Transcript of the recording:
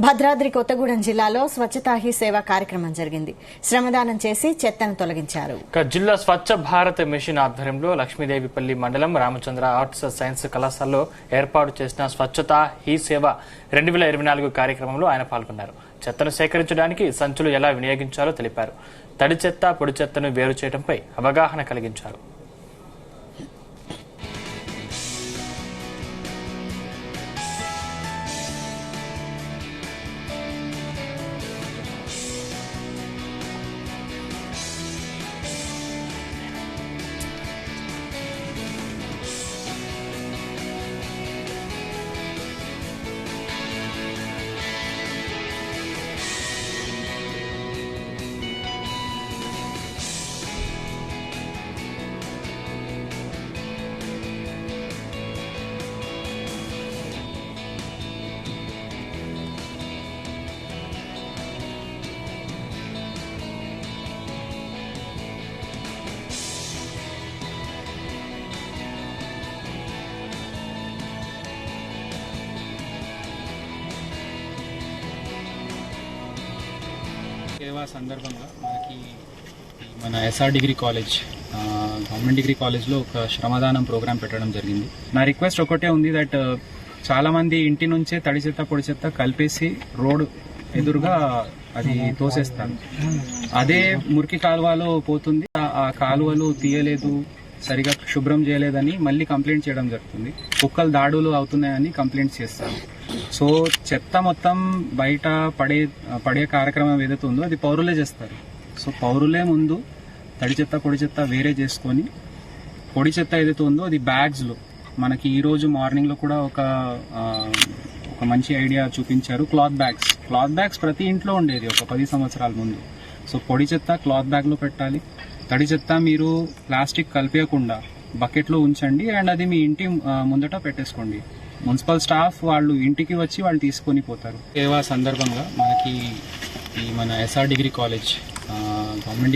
భద్రాద్రి కొత్తగూడెం జిల్లాలో స్వచ్ఛతా హీ సేవ కార్యక్రమం జరిగింది. శ్రమదానం చేసి చెత్తను తొలగించారు. జిల్లా స్వచ్ఛ భారత్ మిషన్ ఆధ్వర్యంలో లక్ష్మీదేవిపల్లి మండలం రామచంద్ర ఆర్ట్స్ సైన్స్ కళాశాలలో ఏర్పాటు చేసిన స్వచ్ఛతా హీ సేవ 2024 కార్యక్రమంలో ఆయన పాల్గొన్నారు. చెత్తను సేకరించడానికి సంచులు ఎలా వినియోగించాలో తెలిపారు. తడి చెత్త, పొడి చెత్తను వేరు చేయడంపై అవగాహన కలిగించారు. సేవా సందర్భంగా మన SR degree college government degree కాలేజ్లో ఒక శ్రమదానం ప్రోగ్రామ్ పెట్టడం జరిగింది. నా రిక్వెస్ట్ ఒకటే ఉంది దట్ చాలా మంది ఇంటి నుంచే తడి చెత్త పొడి చెత్త కలిపేసి రోడ్ ఎదురుగా అది తోసేస్తారు. అదే మురికి కాలువలో పోతుంది. ఆ కాలువలు తీయలేదు, సరిగా శుభ్రం చేయలేదని మళ్ళీ కంప్లైంట్ చేయడం జరుగుతుంది. కుక్కలు దాడులు అవుతున్నాయని కంప్లైంట్స్ చేస్తారు. సో చెత్త మొత్తం బయట పడే కార్యక్రమం ఏదైతే ఉందో అది పౌరులే చేస్తారు. సో పౌరులే ముందు తడి చెత్త పొడి చెత్త వేరే చేసుకొని, పొడి చెత్త ఏదైతే ఉందో అది బ్యాగ్స్లో మనకి ఈరోజు మార్నింగ్లో కూడా ఒక మంచి ఐడియా చూపించారు. క్లాత్ బ్యాగ్స్ ప్రతి ఇంట్లో ఉండేది ఒక 10 సంవత్సరాల ముందు. సో పొడి చెత్త క్లాత్ బ్యాగ్లో పెట్టాలి. తడి చెత్త మీరు ప్లాస్టిక్ కలిపేయకుండా బకెట్లో ఉంచండి అండ్ అది మీ ఇంటి ముందట పెట్టేసుకోండి. మున్సిపల్ స్టాఫ్ వాళ్ళు ఇంటికి వచ్చి వాళ్ళు తీసుకొని పోతారు. సేవా సందర్భంగా మన ఎస్ఆర్ డిగ్రీ కాలేజ్ గవర్నమెంట్